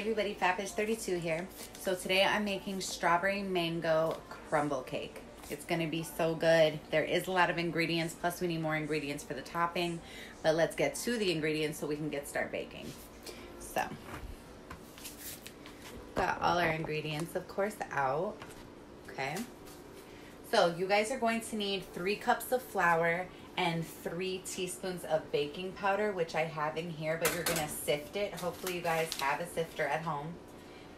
Everybody, Fatfish32 here. So today I'm making strawberry mango crumble cake. It's gonna be so good. There is a lot of ingredients, plus we need more ingredients for the topping, but let's get to the ingredients so we can start baking. So, got all our ingredients, of course, out. Okay. So you guys are going to need 3 cups of flour and 3 teaspoons of baking powder, which I have in here, but you're gonna sift it. Hopefully you guys have a sifter at home.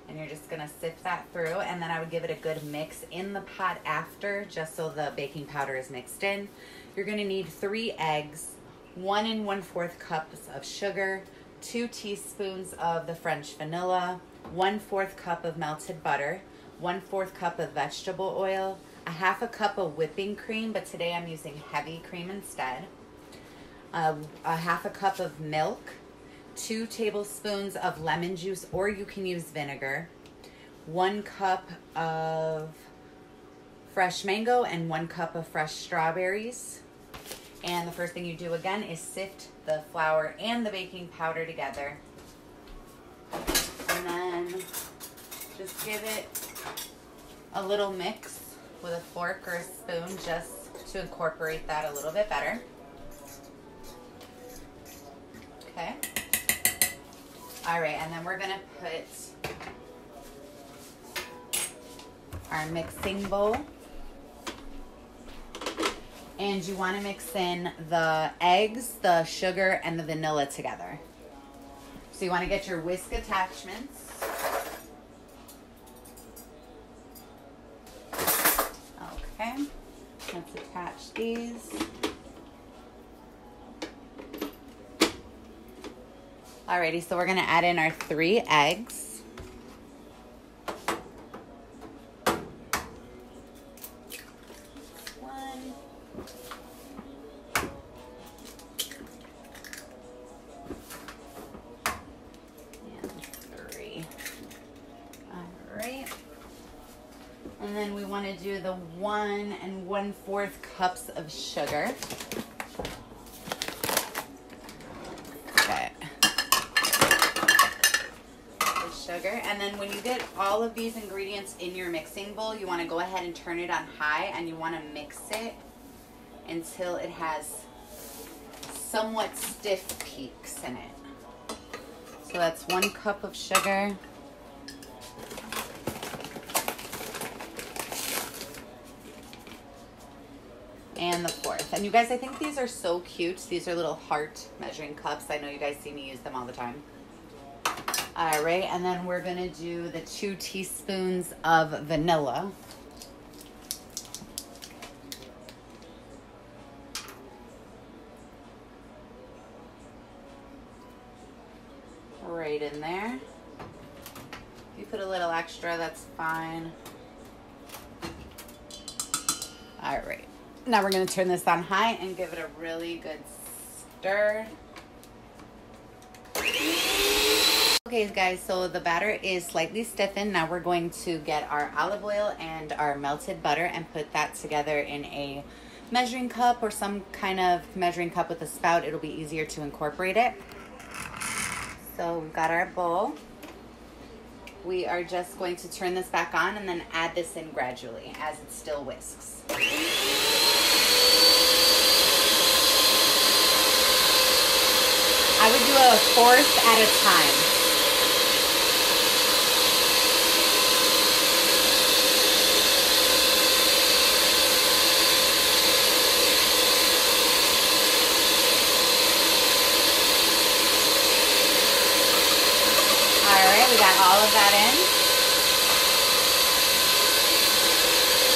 And you're just gonna sift that through, and then I would give it a good mix in the pot after, just so the baking powder is mixed in. You're gonna need 3 eggs, 1 1/4 cups of sugar, 2 teaspoons of the French vanilla, 1/4 cup of melted butter, 1/4 cup of vegetable oil, a 1/2 cup of whipping cream, but today I'm using heavy cream instead, a 1/2 cup of milk, 2 tablespoons of lemon juice, or you can use vinegar, 1 cup of fresh mango, and 1 cup of fresh strawberries. And the first thing you do again is sift the flour and the baking powder together. And then just give it a little mix with a fork or a spoon just to incorporate that a little bit better. Okay. All right, and then we're gonna put our mixing bowl. And you wanna mix in the eggs, the sugar, and the vanilla together. So you wanna get your whisk attachments. Okay, let's attach these. Alrighty, so we're gonna add in our 3 eggs. One. And 3. Alright. And then we wanna do the 1 1/4 cups of sugar. Sugar. And then when you get all of these ingredients in your mixing bowl, you want to go ahead and turn it on high, and you want to mix it until it has somewhat stiff peaks in it. So that's 1 cup of sugar. And the 4th. And you guys, I think these are so cute. These are little heart measuring cups. I know you guys see me use them all the time. All right, and then we're gonna do the 2 teaspoons of vanilla. Right in there. If you put a little extra, that's fine. All right, now we're gonna turn this on high and give it a really good stir. Okay guys, so the batter is slightly stiffened. Now we're going to get our olive oil and our melted butter and put that together in a measuring cup or some kind of measuring cup with a spout. It'll be easier to incorporate it. So we've got our bowl. We are just going to turn this back on and then add this in gradually as it still whisks. I would do a 1/4 at a time. We got all of that in.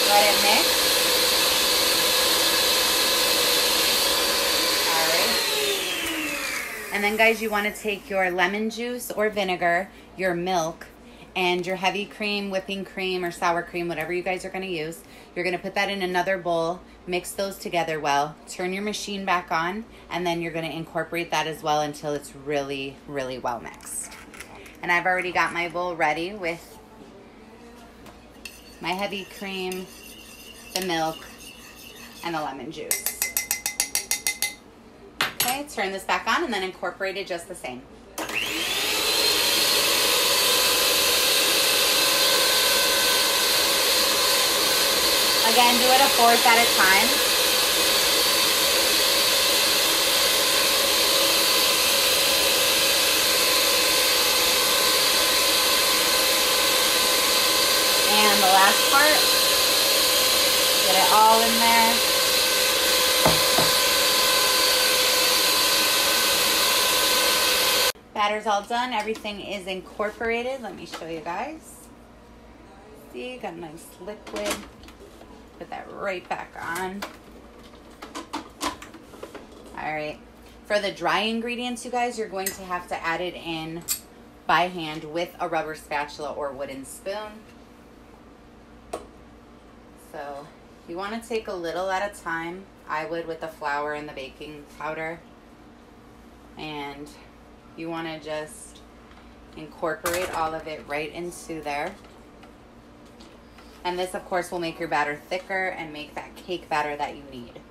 Let it mix. All right. And then guys, you want to take your lemon juice or vinegar, your milk, and your heavy cream, whipping cream, or sour cream, whatever you guys are going to use. You're going to put that in another bowl, mix those together well, turn your machine back on, and then you're going to incorporate that as well until it's really, really well mixed. And I've already got my bowl ready with my heavy cream, the milk, and the lemon juice. Okay, turn this back on and then incorporate it just the same. Again, do it a fourth at a time. And the last part, get it all in there. Batter's all done. Everything is incorporated. Let me show you guys. See, got a nice liquid. Put that right back on. All right. For the dry ingredients, you guys, you're going to have to add it in by hand with a rubber spatula or wooden spoon. So you want to take a little at a time. I would with the flour and the baking powder. And you want to just incorporate all of it right into there. And this, of course, will make your batter thicker and make that cake batter that you need.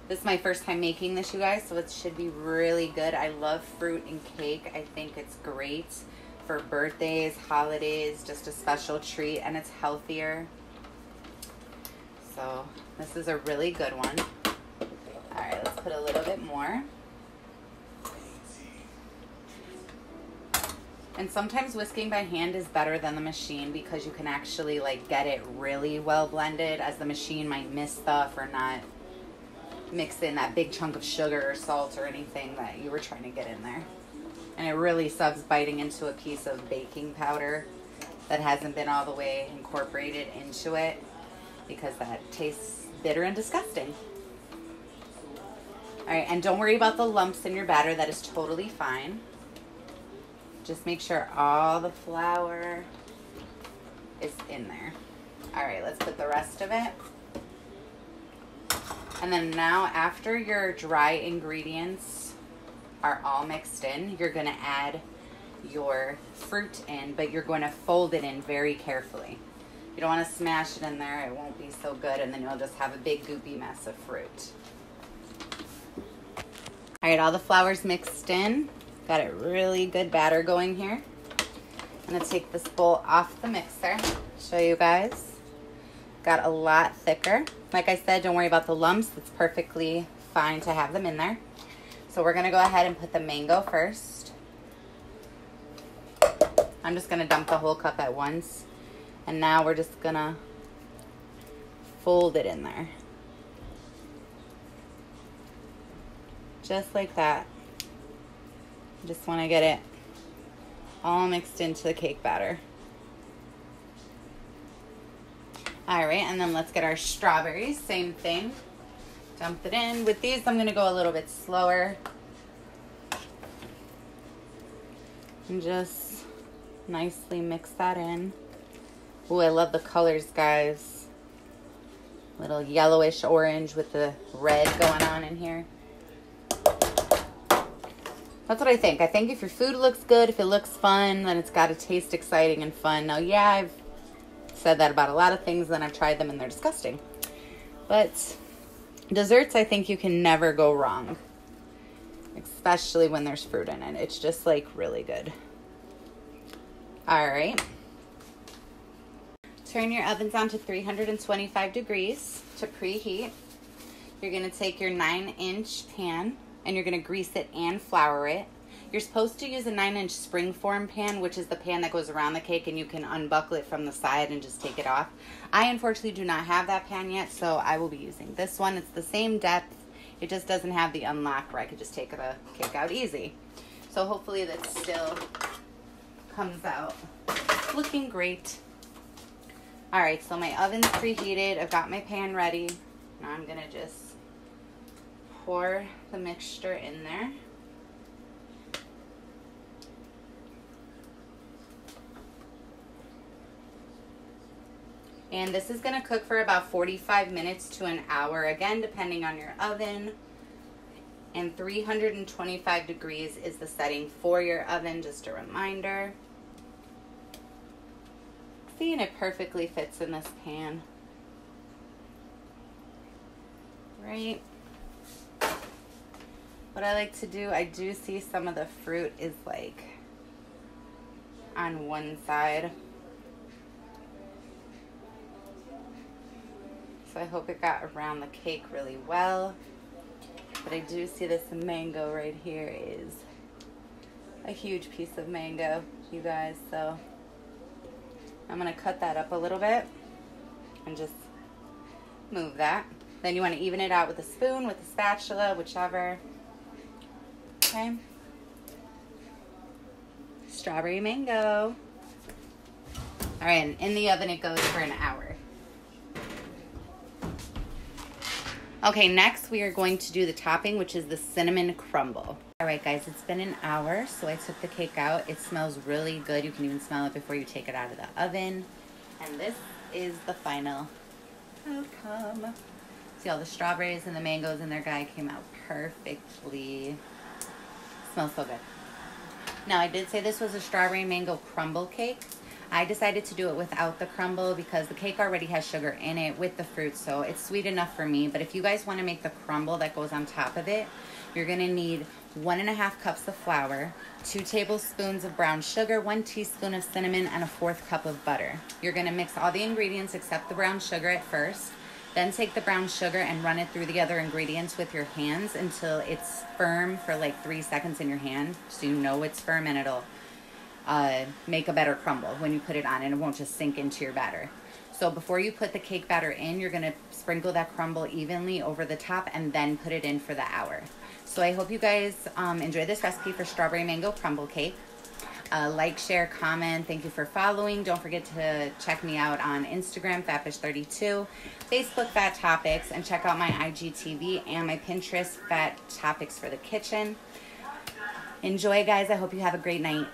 This is my first time making this, you guys, so it should be really good. I love fruit and cake. I think it's great for birthdays, holidays, just a special treat, and it's healthier. So this is a really good one. All right, let's put a little bit more. And sometimes whisking by hand is better than the machine because you can actually like get it really well blended, as the machine might miss stuff or not mix in that big chunk of sugar or salt or anything that you were trying to get in there. And it really subs biting into a piece of baking powder that hasn't been all the way incorporated into it, because that tastes bitter and disgusting. All right, and don't worry about the lumps in your batter. That is totally fine. Just make sure all the flour is in there. All right, let's put the rest of it. And then now, after your dry ingredients are all mixed in, you're gonna add your fruit in, but you're going to fold it in very carefully. You don't want to smash it in there. It won't be so good, and then you'll just have a big goopy mess of fruit. All right, all the flour's mixed in. Got a really good batter going here. I'm gonna take this bowl off the mixer, show you guys. Got a lot thicker. Like I said, don't worry about the lumps. It's perfectly fine to have them in there. So we're gonna go ahead and put the mango first. I'm just gonna dump the whole cup at once. And now we're just gonna fold it in there. Just like that. Just want to get it all mixed into the cake batter. All right, and then let's get our strawberries. Same thing. Dump it in. With these, I'm going to go a little bit slower. And just nicely mix that in. Ooh, I love the colors, guys. Little yellowish orange with the red going on in here. That's what I think. I think if your food looks good, if it looks fun, then it's got to taste exciting and fun. Now, yeah, I've said that about a lot of things, then I've tried them and they're disgusting. But desserts, I think you can never go wrong. Especially when there's fruit in it. It's just like really good. All right. Turn your ovens on to 325 degrees to preheat. You're going to take your 9-inch pan and you're going to grease it and flour it. You're supposed to use a 9-inch springform pan, which is the pan that goes around the cake, and you can unbuckle it from the side and just take it off. I unfortunately do not have that pan yet, so I will be using this one. It's the same depth. It just doesn't have the unlock where I could just take the cake out easy. So hopefully that still comes out looking great. All right, so my oven's preheated. I've got my pan ready. Now I'm going to just pour the mixture in there. And this is going to cook for about 45 minutes to an hour, again, depending on your oven. And 325 degrees is the setting for your oven, just a reminder. See, and it perfectly fits in this pan. Right? What I like to do, I do see some of the fruit is like on one side. I hope it got around the cake really well. But I do see this mango right here is a huge piece of mango, you guys. So I'm gonna cut that up a little bit and just move that. Then you want to even it out with a spoon, with a spatula, whichever. Okay. Strawberry mango. All right, and in the oven it goes for an hour. Okay, next we are going to do the topping, which is the cinnamon crumble. All right, guys, it's been an hour, so I took the cake out. It smells really good. You can even smell it before you take it out of the oven. And this is the final outcome. See, all the strawberries and the mangoes in there, guy, came out perfectly. Smells so good. Now, I did say this was a strawberry mango crumble cake. I decided to do it without the crumble because the cake already has sugar in it with the fruit, so it's sweet enough for me. But if you guys want to make the crumble that goes on top of it, you're going to need 1.5 cups of flour, 2 tablespoons of brown sugar, 1 teaspoon of cinnamon, and a 1/4 cup of butter. You're going to mix all the ingredients except the brown sugar at first. Then take the brown sugar and run it through the other ingredients with your hands until it's firm for like 3 seconds in your hand, so you know it's firm, and it'll make a better crumble when you put it on, and it won't just sink into your batter. So before you put the cake batter in, you're going to sprinkle that crumble evenly over the top and then put it in for the hour. So I hope you guys enjoy this recipe for strawberry mango crumble cake. Like, share, comment. Thank you for following. Don't forget to check me out on Instagram, Phatfish32, Facebook, Phat Topics, and check out my IGTV and my Pinterest, Phat Topics for the Kitchen. Enjoy, guys. I hope you have a great night.